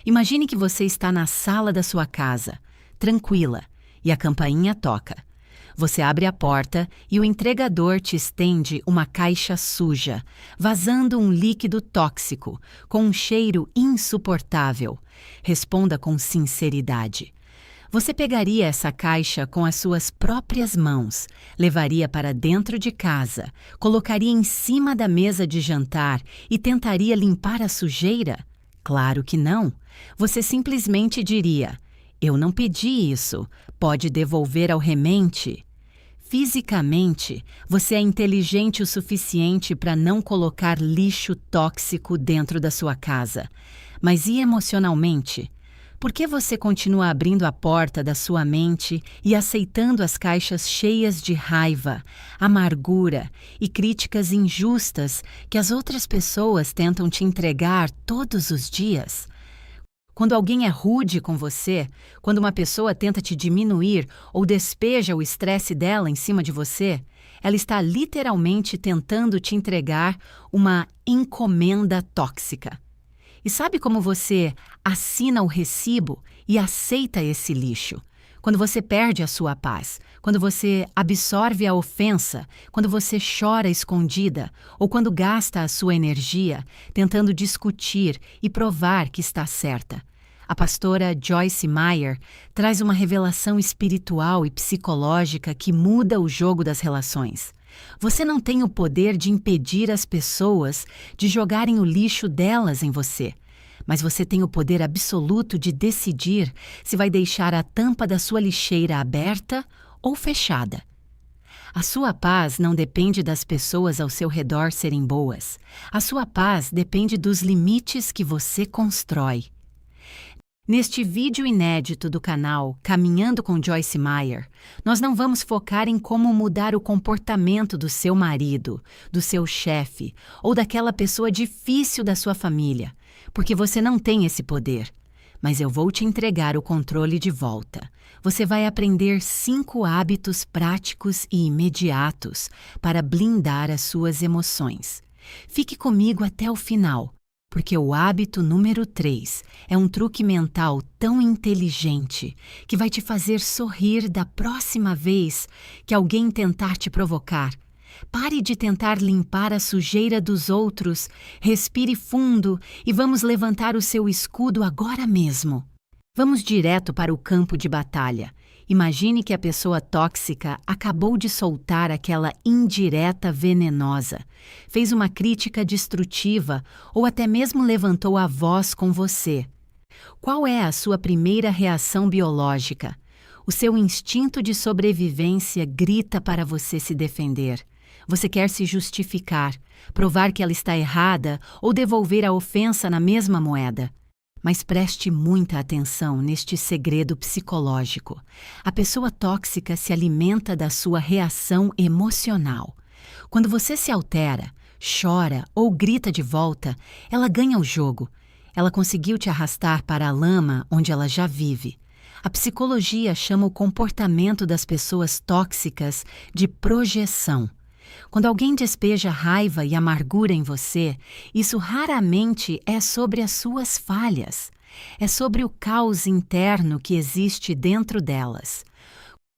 Imagine que você está na sala da sua casa, tranquila, e a campainha toca. Você abre a porta e o entregador te estende uma caixa suja, vazando um líquido tóxico, com um cheiro insuportável. Responda com sinceridade. Você pegaria essa caixa com as suas próprias mãos, levaria para dentro de casa, colocaria em cima da mesa de jantar e tentaria limpar a sujeira? Claro que não. Você simplesmente diria: "Eu não pedi isso, pode devolver ao remente?" Fisicamente, você é inteligente o suficiente para não colocar lixo tóxico dentro da sua casa. Mas e emocionalmente? Por que você continua abrindo a porta da sua mente e aceitando as caixas cheias de raiva, amargura e críticas injustas que as outras pessoas tentam te entregar todos os dias? Quando alguém é rude com você, quando uma pessoa tenta te diminuir ou despeja o estresse dela em cima de você, ela está literalmente tentando te entregar uma encomenda tóxica. E sabe como você assina o recibo e aceita esse lixo? Quando você perde a sua paz, quando você absorve a ofensa, quando você chora escondida ou quando gasta a sua energia tentando discutir e provar que está certa. A pastora Joyce Meyer traz uma revelação espiritual e psicológica que muda o jogo das relações. Você não tem o poder de impedir as pessoas de jogarem o lixo delas em você, mas você tem o poder absoluto de decidir se vai deixar a tampa da sua lixeira aberta ou fechada. A sua paz não depende das pessoas ao seu redor serem boas. A sua paz depende dos limites que você constrói. Neste vídeo inédito do canal Caminhando com Joyce Meyer, nós não vamos focar em como mudar o comportamento do seu marido, do seu chefe ou daquela pessoa difícil da sua família, porque você não tem esse poder. Mas eu vou te entregar o controle de volta. Você vai aprender 5 hábitos práticos e imediatos para blindar as suas emoções. Fique comigo até o final. Porque o hábito número 3 é um truque mental tão inteligente que vai te fazer sorrir da próxima vez que alguém tentar te provocar. Pare de tentar limpar a sujeira dos outros, respire fundo e vamos levantar o seu escudo agora mesmo. Vamos direto para o campo de batalha. Imagine que a pessoa tóxica acabou de soltar aquela indireta venenosa, fez uma crítica destrutiva ou até mesmo levantou a voz com você. Qual é a sua primeira reação biológica? O seu instinto de sobrevivência grita para você se defender. Você quer se justificar, provar que ela está errada ou devolver a ofensa na mesma moeda. Mas preste muita atenção neste segredo psicológico. A pessoa tóxica se alimenta da sua reação emocional. Quando você se altera, chora ou grita de volta, ela ganha o jogo. Ela conseguiu te arrastar para a lama onde ela já vive. A psicologia chama o comportamento das pessoas tóxicas de projeção. Quando alguém despeja raiva e amargura em você, isso raramente é sobre as suas falhas. É sobre o caos interno que existe dentro delas.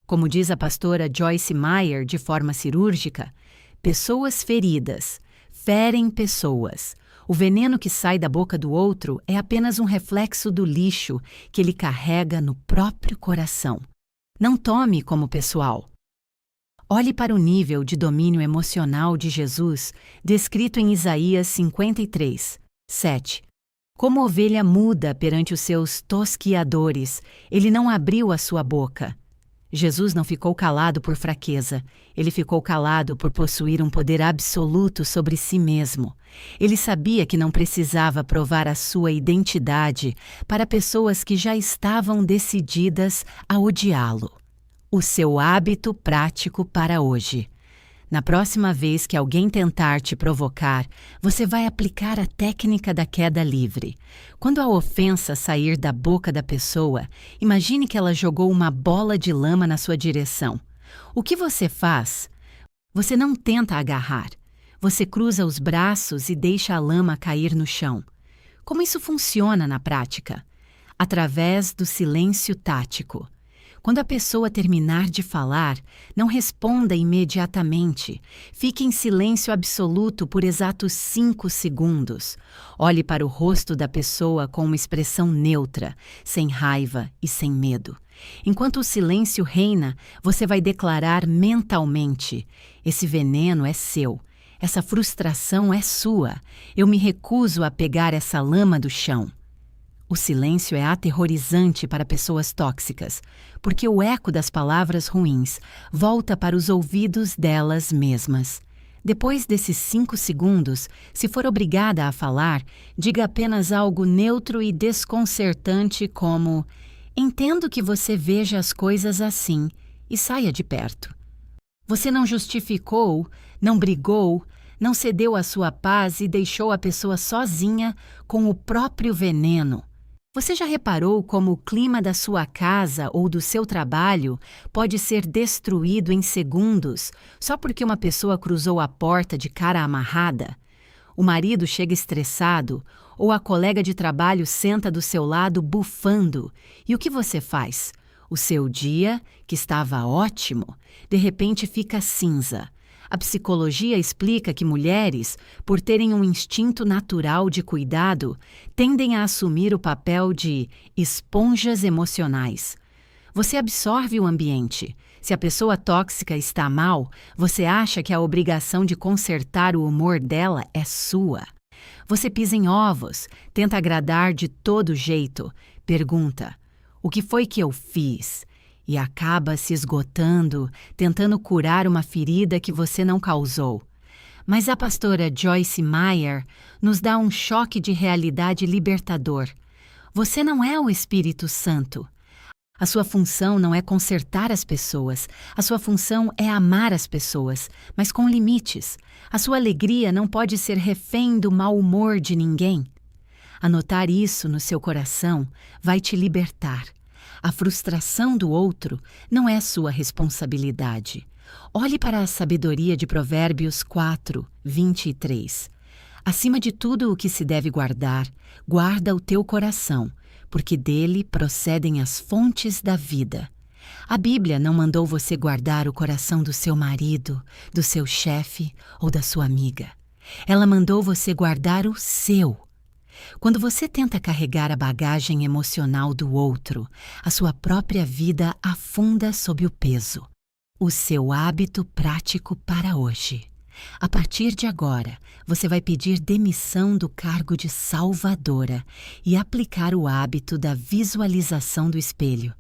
Como diz a pastora Joyce Meyer de forma cirúrgica, pessoas feridas ferem pessoas. O veneno que sai da boca do outro é apenas um reflexo do lixo que ele carrega no próprio coração. Não tome como pessoal. Olhe para o nível de domínio emocional de Jesus, descrito em Isaías 53, 7. Como ovelha muda perante os seus tosquiadores, ele não abriu a sua boca. Jesus não ficou calado por fraqueza, ele ficou calado por possuir um poder absoluto sobre si mesmo. Ele sabia que não precisava provar a sua identidade para pessoas que já estavam decididas a odiá-lo. O seu hábito prático para hoje. Na próxima vez que alguém tentar te provocar, você vai aplicar a técnica da queda livre. Quando a ofensa sair da boca da pessoa, imagine que ela jogou uma bola de lama na sua direção. O que você faz? Você não tenta agarrar. Você cruza os braços e deixa a lama cair no chão. Como isso funciona na prática? através do silêncio tático. Quando a pessoa terminar de falar, não responda imediatamente. Fique em silêncio absoluto por exatos 5 segundos. Olhe para o rosto da pessoa com uma expressão neutra, sem raiva e sem medo. Enquanto o silêncio reina, você vai declarar mentalmente: esse veneno é seu. Essa frustração é sua. Eu me recuso a pegar essa lama do chão. O silêncio é aterrorizante para pessoas tóxicas, porque o eco das palavras ruins volta para os ouvidos delas mesmas. Depois desses 5 segundos, se for obrigada a falar, diga apenas algo neutro e desconcertante como: entendo que você veja as coisas assim, e saia de perto. Você não justificou, não brigou, não cedeu a sua paz e deixou a pessoa sozinha com o próprio veneno. Você já reparou como o clima da sua casa ou do seu trabalho pode ser destruído em segundos só porque uma pessoa cruzou a porta de cara amarrada? O marido chega estressado ou a colega de trabalho senta do seu lado bufando. E o que você faz? O seu dia, que estava ótimo, de repente fica cinza. A psicologia explica que mulheres, por terem um instinto natural de cuidado, tendem a assumir o papel de esponjas emocionais. Você absorve o ambiente. Se a pessoa tóxica está mal, você acha que a obrigação de consertar o humor dela é sua. Você pisa em ovos, tenta agradar de todo jeito, pergunta: o que foi que eu fiz? E acaba se esgotando, tentando curar uma ferida que você não causou. Mas a pastora Joyce Meyer nos dá um choque de realidade libertador. Você não é o Espírito Santo. A sua função não é consertar as pessoas. A sua função é amar as pessoas, mas com limites. A sua alegria não pode ser refém do mau humor de ninguém. Anotar isso no seu coração vai te libertar. A frustração do outro não é sua responsabilidade. Olhe para a sabedoria de Provérbios 4, 23. Acima de tudo o que se deve guardar, guarda o teu coração, porque dele procedem as fontes da vida. A Bíblia não mandou você guardar o coração do seu marido, do seu chefe ou da sua amiga. Ela mandou você guardar o seu. Quando você tenta carregar a bagagem emocional do outro, a sua própria vida afunda sob o peso. O seu hábito prático para hoje. A partir de agora, você vai pedir demissão do cargo de salvadora e aplicar o hábito da visualização do espelho.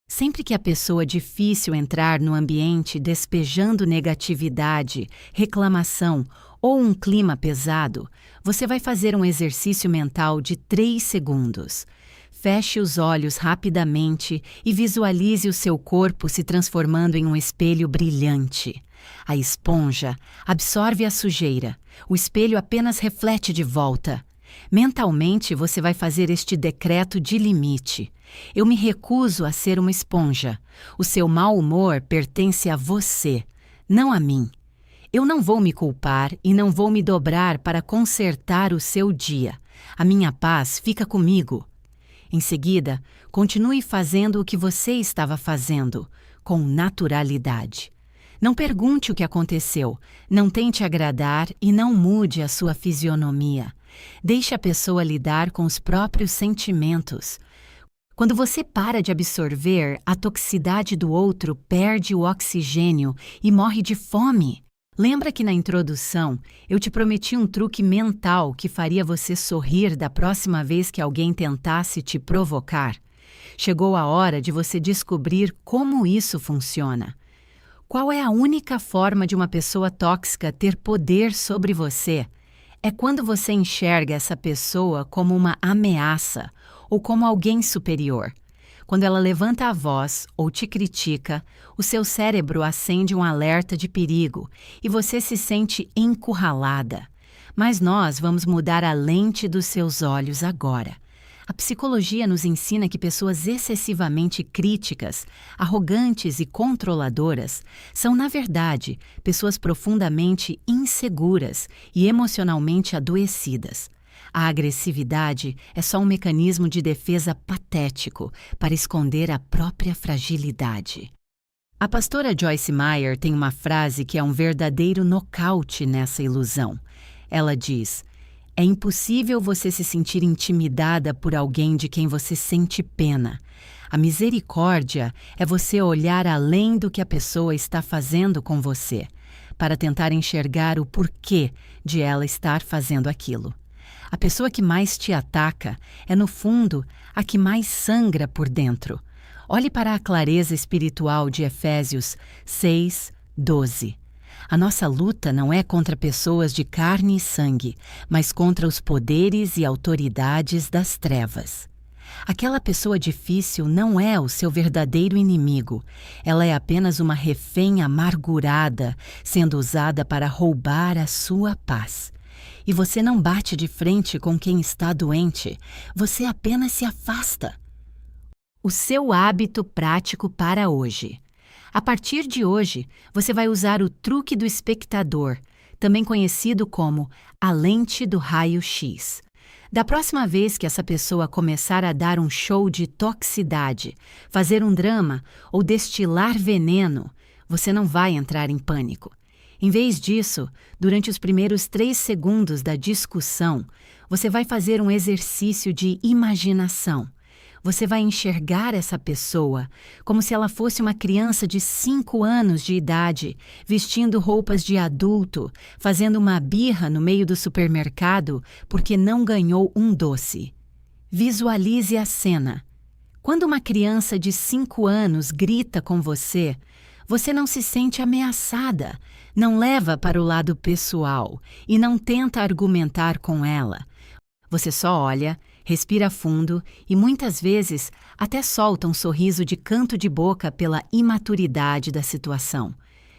Sempre que a pessoa difícil entrar no ambiente despejando negatividade, reclamação ou um clima pesado, você vai fazer um exercício mental de 3 segundos. Feche os olhos rapidamente e visualize o seu corpo se transformando em um espelho brilhante. A esponja absorve a sujeira. O espelho apenas reflete de volta. Mentalmente, você vai fazer este decreto de limite. Eu me recuso a ser uma esponja. O seu mau humor pertence a você, não a mim. Eu não vou me culpar e não vou me dobrar para consertar o seu dia. A minha paz fica comigo. Em seguida, continue fazendo o que você estava fazendo, com naturalidade. Não pergunte o que aconteceu, não tente agradar e não mude a sua fisionomia. Deixe a pessoa lidar com os próprios sentimentos. Quando você para de absorver, a toxicidade do outro perde o oxigênio e morre de fome. Lembra que na introdução eu te prometi um truque mental que faria você sorrir da próxima vez que alguém tentasse te provocar? Chegou a hora de você descobrir como isso funciona. Qual é a única forma de uma pessoa tóxica ter poder sobre você? É quando você enxerga essa pessoa como uma ameaça ou como alguém superior. Quando ela levanta a voz ou te critica, o seu cérebro acende um alerta de perigo e você se sente encurralada. Mas nós vamos mudar a lente dos seus olhos agora. A psicologia nos ensina que pessoas excessivamente críticas, arrogantes e controladoras são, na verdade, pessoas profundamente inseguras e emocionalmente adoecidas. A agressividade é só um mecanismo de defesa patético para esconder a própria fragilidade. A pastora Joyce Meyer tem uma frase que é um verdadeiro nocaute nessa ilusão. Ela diz: é impossível você se sentir intimidada por alguém de quem você sente pena. A misericórdia é você olhar além do que a pessoa está fazendo com você, para tentar enxergar o porquê de ela estar fazendo aquilo. A pessoa que mais te ataca é, no fundo, a que mais sangra por dentro. Olhe para a clareza espiritual de Efésios 6:12. A nossa luta não é contra pessoas de carne e sangue, mas contra os poderes e autoridades das trevas. Aquela pessoa difícil não é o seu verdadeiro inimigo. Ela é apenas uma refém amargurada, sendo usada para roubar a sua paz. E você não bate de frente com quem está doente, você apenas se afasta. O seu hábito prático para hoje. A partir de hoje, você vai usar o truque do espectador, também conhecido como a lente do raio-x. Da próxima vez que essa pessoa começar a dar um show de toxicidade, fazer um drama ou destilar veneno, você não vai entrar em pânico. Em vez disso, durante os primeiros 3 segundos da discussão, você vai fazer um exercício de imaginação. Você vai enxergar essa pessoa como se ela fosse uma criança de 5 anos de idade, vestindo roupas de adulto, fazendo uma birra no meio do supermercado porque não ganhou um doce. Visualize a cena. Quando uma criança de 5 anos grita com você, você não se sente ameaçada, não leva para o lado pessoal e não tenta argumentar com ela. Você só olha, respira fundo e muitas vezes até solta um sorriso de canto de boca pela imaturidade da situação.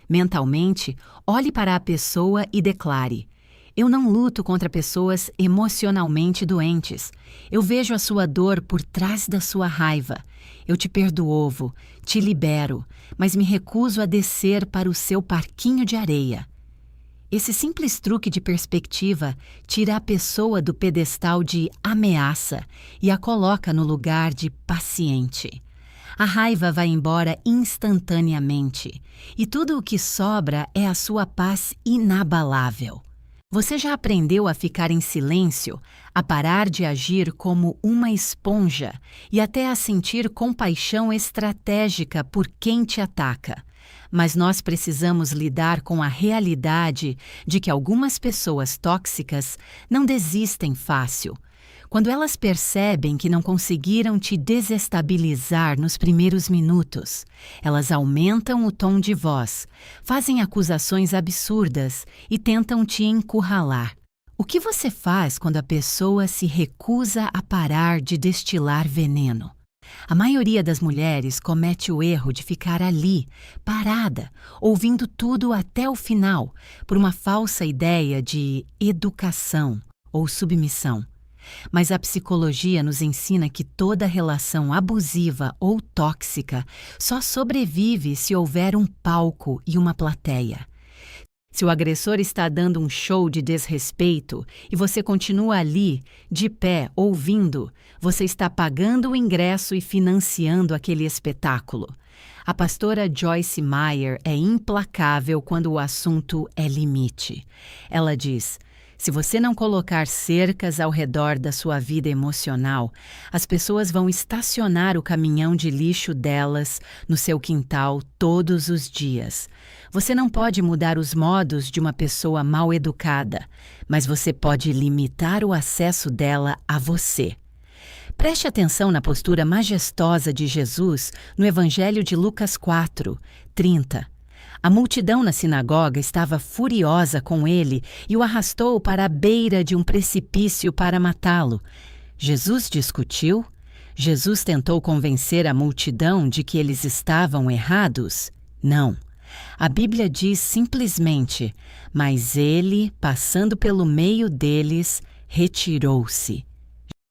Mentalmente, olhe para a pessoa e declare: eu não luto contra pessoas emocionalmente doentes. Eu vejo a sua dor por trás da sua raiva. Eu te perdoo, te libero, mas me recuso a descer para o seu parquinho de areia. Esse simples truque de perspectiva tira a pessoa do pedestal de ameaça e a coloca no lugar de paciente. A raiva vai embora instantaneamente e tudo o que sobra é a sua paz inabalável. Você já aprendeu a ficar em silêncio, a parar de agir como uma esponja e até a sentir compaixão estratégica por quem te ataca. Mas nós precisamos lidar com a realidade de que algumas pessoas tóxicas não desistem fácil. Quando elas percebem que não conseguiram te desestabilizar nos primeiros minutos, elas aumentam o tom de voz, fazem acusações absurdas e tentam te encurralar. O que você faz quando a pessoa se recusa a parar de destilar veneno? A maioria das mulheres comete o erro de ficar ali, parada, ouvindo tudo até o final, por uma falsa ideia de educação ou submissão. Mas a psicologia nos ensina que toda relação abusiva ou tóxica só sobrevive se houver um palco e uma plateia. Se o agressor está dando um show de desrespeito e você continua ali, de pé, ouvindo, você está pagando o ingresso e financiando aquele espetáculo. A pastora Joyce Meyer é implacável quando o assunto é limite. Ela diz: se você não colocar cercas ao redor da sua vida emocional, as pessoas vão estacionar o caminhão de lixo delas no seu quintal todos os dias. Você não pode mudar os modos de uma pessoa mal educada, mas você pode limitar o acesso dela a você. Preste atenção na postura majestosa de Jesus no Evangelho de Lucas 4:30. A multidão na sinagoga estava furiosa com ele e o arrastou para a beira de um precipício para matá-lo. Jesus discutiu? Jesus tentou convencer a multidão de que eles estavam errados? Não. A Bíblia diz simplesmente: mas ele, passando pelo meio deles, retirou-se.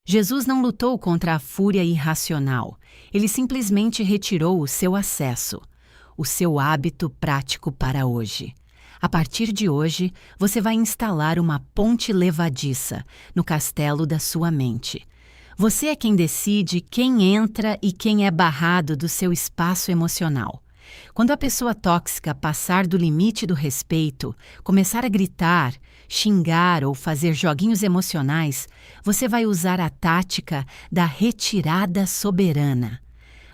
Jesus não lutou contra a fúria irracional. Ele simplesmente retirou o seu acesso. O seu hábito prático para hoje. A partir de hoje, você vai instalar uma ponte levadiça no castelo da sua mente. Você é quem decide quem entra e quem é barrado do seu espaço emocional. Quando a pessoa tóxica passar do limite do respeito, começar a gritar, xingar ou fazer joguinhos emocionais, você vai usar a tática da retirada soberana.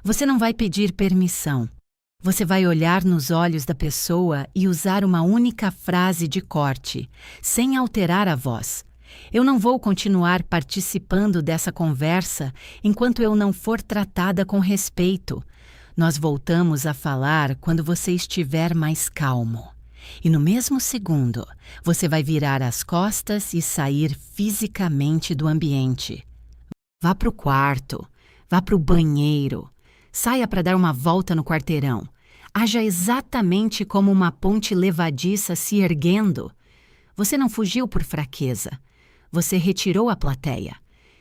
Você não vai pedir permissão. Você vai olhar nos olhos da pessoa e usar uma única frase de corte, sem alterar a voz. Eu não vou continuar participando dessa conversa enquanto eu não for tratada com respeito. Nós voltamos a falar quando você estiver mais calmo. E no mesmo segundo, você vai virar as costas e sair fisicamente do ambiente. Vá para o quarto, vá para o banheiro, saia para dar uma volta no quarteirão. Haja exatamente como uma ponte levadiça se erguendo. Você não fugiu por fraqueza. Você retirou a plateia.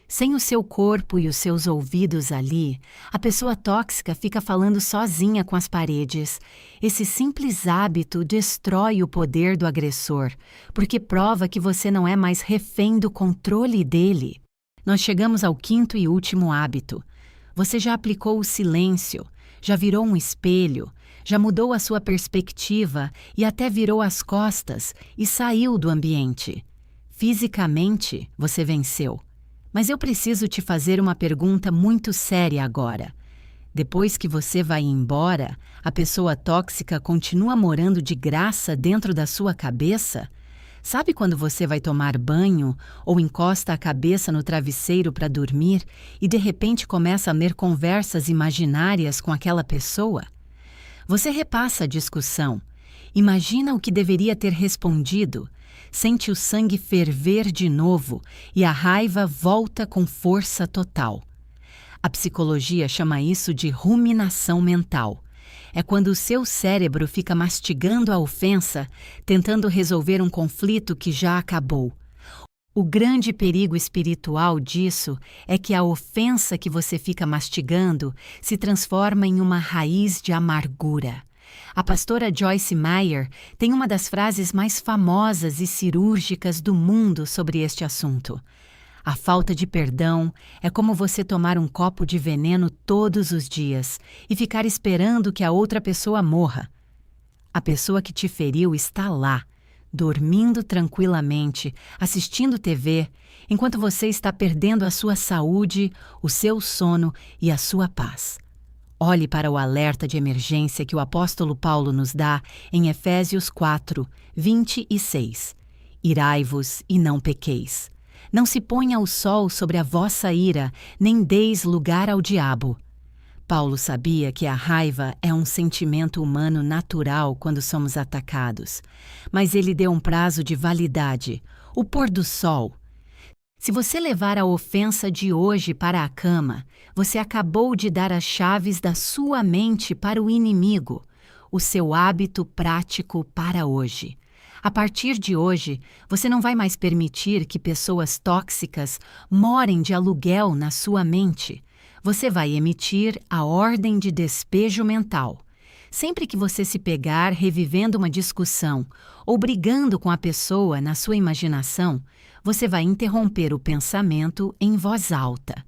Sem o seu corpo e os seus ouvidos ali, a pessoa tóxica fica falando sozinha com as paredes. Esse simples hábito destrói o poder do agressor, porque prova que você não é mais refém do controle dele. Nós chegamos ao quinto e último hábito. Você já aplicou o silêncio, já virou um espelho, já mudou a sua perspectiva e até virou as costas e saiu do ambiente. Fisicamente, você venceu. Mas eu preciso te fazer uma pergunta muito séria agora. Depois que você vai embora, a pessoa tóxica continua morando de graça dentro da sua cabeça? Sabe quando você vai tomar banho ou encosta a cabeça no travesseiro para dormir e de repente começa a ter conversas imaginárias com aquela pessoa? Você repassa a discussão. Imagina o que deveria ter respondido. Sente o sangue ferver de novo e a raiva volta com força total. A psicologia chama isso de ruminação mental. É quando o seu cérebro fica mastigando a ofensa, tentando resolver um conflito que já acabou. O grande perigo espiritual disso é que a ofensa que você fica mastigando se transforma em uma raiz de amargura. A pastora Joyce Meyer tem uma das frases mais famosas e cirúrgicas do mundo sobre este assunto. A falta de perdão é como você tomar um copo de veneno todos os dias e ficar esperando que a outra pessoa morra. A pessoa que te feriu está lá, dormindo tranquilamente, assistindo TV, enquanto você está perdendo a sua saúde, o seu sono e a sua paz. Olhe para o alerta de emergência que o apóstolo Paulo nos dá em Efésios 4, 26. Irai-vos e não pequeis. Não se ponha o sol sobre a vossa ira, nem deis lugar ao diabo. Paulo sabia que a raiva é um sentimento humano natural quando somos atacados, mas ele deu um prazo de validade, o pôr do sol. Se você levar a ofensa de hoje para a cama, você acabou de dar as chaves da sua mente para o inimigo, o seu hábito prático para hoje. A partir de hoje, você não vai mais permitir que pessoas tóxicas morem de aluguel na sua mente. Você vai emitir a ordem de despejo mental. Sempre que você se pegar revivendo uma discussão ou brigando com a pessoa na sua imaginação, você vai interromper o pensamento em voz alta.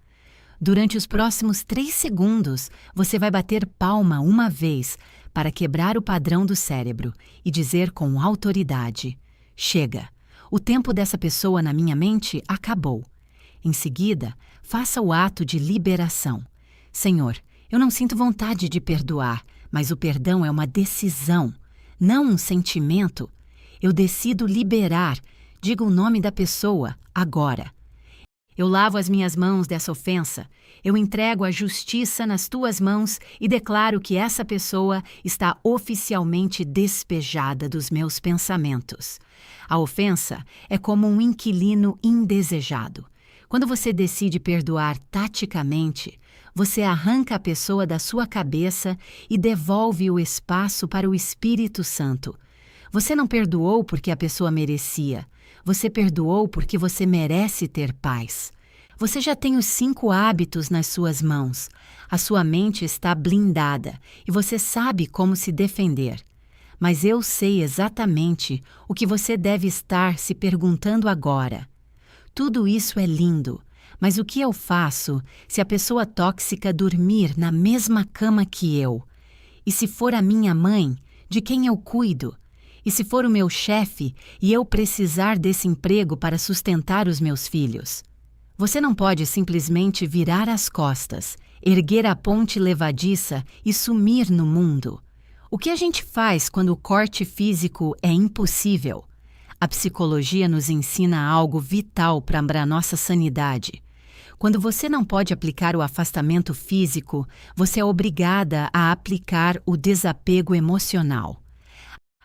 Durante os próximos 3 segundos, você vai bater palma uma vez para quebrar o padrão do cérebro e dizer com autoridade: chega, o tempo dessa pessoa na minha mente acabou. Em seguida, faça o ato de liberação. Senhor, eu não sinto vontade de perdoar, mas o perdão é uma decisão, não um sentimento. Eu decido liberar. Diga o nome da pessoa, agora. Eu lavo as minhas mãos dessa ofensa. Eu entrego a justiça nas tuas mãos e declaro que essa pessoa está oficialmente despejada dos meus pensamentos. A ofensa é como um inquilino indesejado. Quando você decide perdoar taticamente, você arranca a pessoa da sua cabeça e devolve o espaço para o Espírito Santo. Você não perdoou porque a pessoa merecia. Você perdoou porque você merece ter paz. Você já tem os 5 hábitos nas suas mãos. A sua mente está blindada e você sabe como se defender. mas eu sei exatamente o que você deve estar se perguntando agora. Tudo isso é lindo, mas o que eu faço se a pessoa tóxica dormir na mesma cama que eu? E se for a minha mãe, de quem eu cuido? E se for o meu chefe e eu precisar desse emprego para sustentar os meus filhos? Você não pode simplesmente virar as costas, erguer a ponte levadiça e sumir no mundo. O que a gente faz quando o corte físico é impossível? A psicologia nos ensina algo vital para a nossa sanidade. Quando você não pode aplicar o afastamento físico, você é obrigada a aplicar o desapego emocional.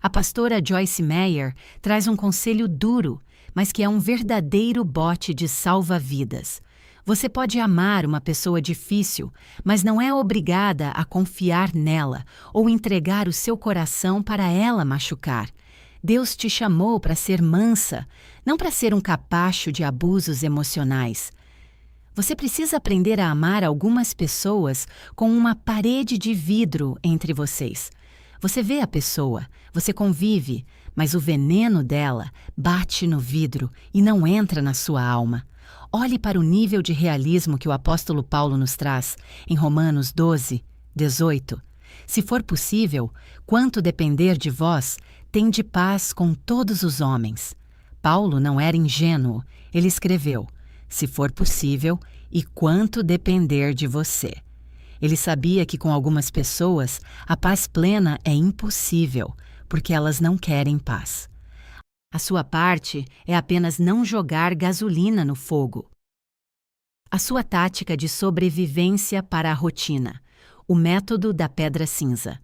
A pastora Joyce Meyer traz um conselho duro, mas que é um verdadeiro bote de salva-vidas. Você pode amar uma pessoa difícil, mas não é obrigada a confiar nela ou entregar o seu coração para ela machucar. Deus te chamou para ser mansa, não para ser um capacho de abusos emocionais. Você precisa aprender a amar algumas pessoas com uma parede de vidro entre vocês. Você vê a pessoa, você convive, mas o veneno dela bate no vidro e não entra na sua alma. Olhe para o nível de realismo que o apóstolo Paulo nos traz em Romanos 12, 18. Se for possível, quanto depender de vós, tende paz com todos os homens. Paulo não era ingênuo, ele escreveu, se for possível e quanto depender de você. Ele sabia que com algumas pessoas a paz plena é impossível, porque elas não querem paz. A sua parte é apenas não jogar gasolina no fogo. A sua tática de sobrevivência para a rotina, o método da pedra cinza.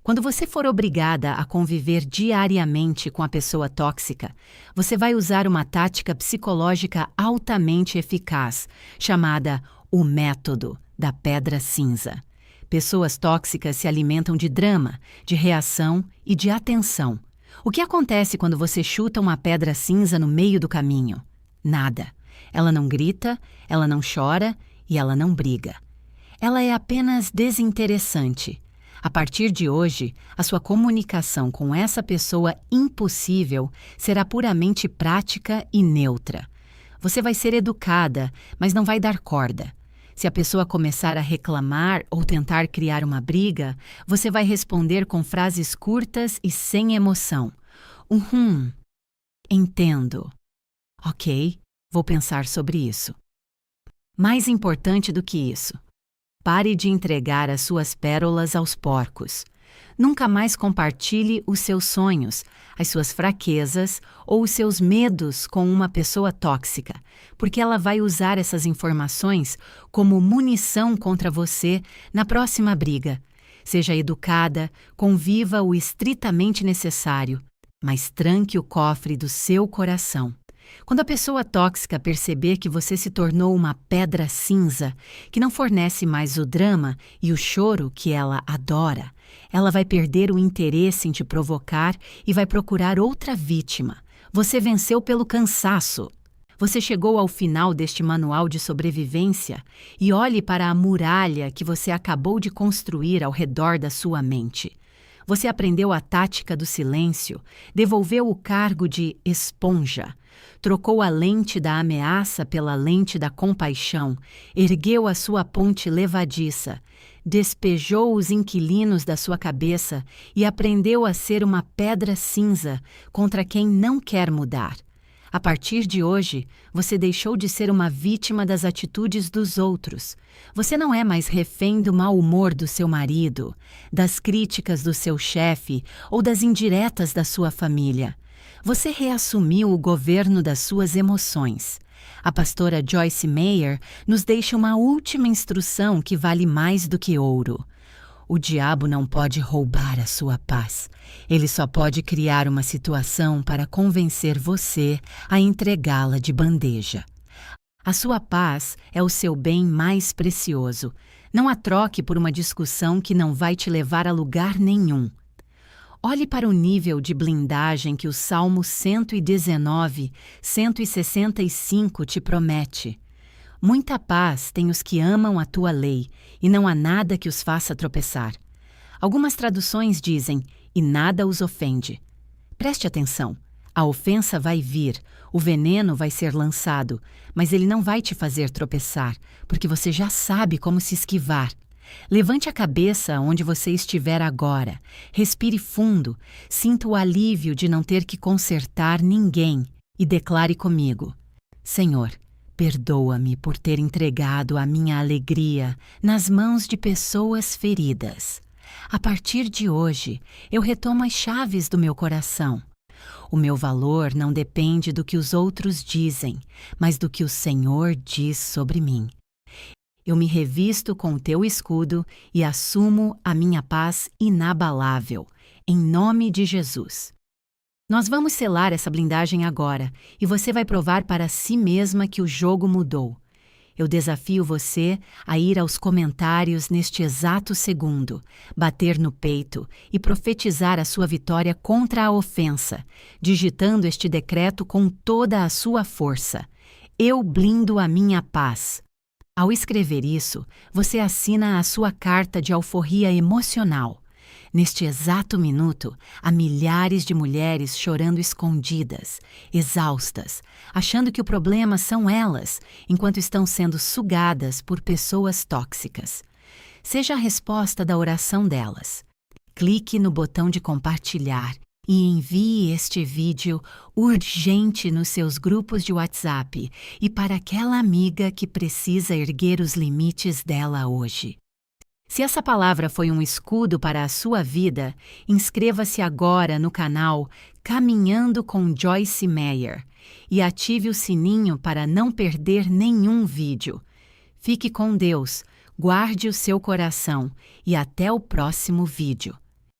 Quando você for obrigada a conviver diariamente com a pessoa tóxica, você vai usar uma tática psicológica altamente eficaz, chamada o método da pedra cinza. Pessoas tóxicas se alimentam de drama, de reação e de atenção. O que acontece quando você chuta uma pedra cinza no meio do caminho? Nada. Ela não grita, ela não chora e ela não briga. Ela é apenas desinteressante. A partir de hoje, a sua comunicação com essa pessoa impossível será puramente prática e neutra. Você vai ser educada, mas não vai dar corda. Se a pessoa começar a reclamar ou tentar criar uma briga, você vai responder com frases curtas e sem emoção. Entendo. Ok, vou pensar sobre isso. Mais importante do que isso, pare de entregar as suas pérolas aos porcos. Nunca mais compartilhe os seus sonhos, as suas fraquezas ou os seus medos com uma pessoa tóxica, porque ela vai usar essas informações como munição contra você na próxima briga. Seja educada, conviva o estritamente necessário, mas tranque o cofre do seu coração. Quando a pessoa tóxica perceber que você se tornou uma pedra cinza, que não fornece mais o drama e o choro que ela adora, ela vai perder o interesse em te provocar e vai procurar outra vítima. Você venceu pelo cansaço. Você chegou ao final deste manual de sobrevivência e olhe para a muralha que você acabou de construir ao redor da sua mente. Você aprendeu a tática do silêncio, devolveu o cargo de esponja, trocou a lente da ameaça pela lente da compaixão, ergueu a sua ponte levadiça, despejou os inquilinos da sua cabeça e aprendeu a ser uma pedra cinza contra quem não quer mudar. A partir de hoje, você deixou de ser uma vítima das atitudes dos outros. Você não é mais refém do mau humor do seu marido, das críticas do seu chefe ou das indiretas da sua família. Você reassumiu o governo das suas emoções. A pastora Joyce Meyer nos deixa uma última instrução que vale mais do que ouro. O diabo não pode roubar a sua paz. Ele só pode criar uma situação para convencer você a entregá-la de bandeja. A sua paz é o seu bem mais precioso. Não a troque por uma discussão que não vai te levar a lugar nenhum. Olhe para o nível de blindagem que o Salmo 119, 165 te promete. Muita paz tem os que amam a tua lei, e não há nada que os faça tropeçar. Algumas traduções dizem, e nada os ofende. Preste atenção. A ofensa vai vir, o veneno vai ser lançado, mas ele não vai te fazer tropeçar, porque você já sabe como se esquivar. Levante a cabeça onde você estiver agora, respire fundo, sinta o alívio de não ter que consertar ninguém e declare comigo: Senhor, perdoa-me por ter entregado a minha alegria nas mãos de pessoas feridas. A partir de hoje, eu retomo as chaves do meu coração. O meu valor não depende do que os outros dizem, mas do que o Senhor diz sobre mim. Eu me revisto com o teu escudo e assumo a minha paz inabalável, em nome de Jesus. Nós vamos selar essa blindagem agora e você vai provar para si mesma que o jogo mudou. Eu desafio você a ir aos comentários neste exato segundo, bater no peito e profetizar a sua vitória contra a ofensa, digitando este decreto com toda a sua força. Eu blindo a minha paz. Ao escrever isso, você assina a sua carta de alforria emocional. Neste exato minuto, há milhares de mulheres chorando escondidas, exaustas, achando que o problema são elas, enquanto estão sendo sugadas por pessoas tóxicas. Seja a resposta da oração delas. Clique no botão de compartilhar e envie este vídeo urgente nos seus grupos de WhatsApp e para aquela amiga que precisa erguer os limites dela hoje. Se essa palavra foi um escudo para a sua vida, inscreva-se agora no canal Caminhando com Joyce Meyer e ative o sininho para não perder nenhum vídeo. Fique com Deus, guarde o seu coração e até o próximo vídeo.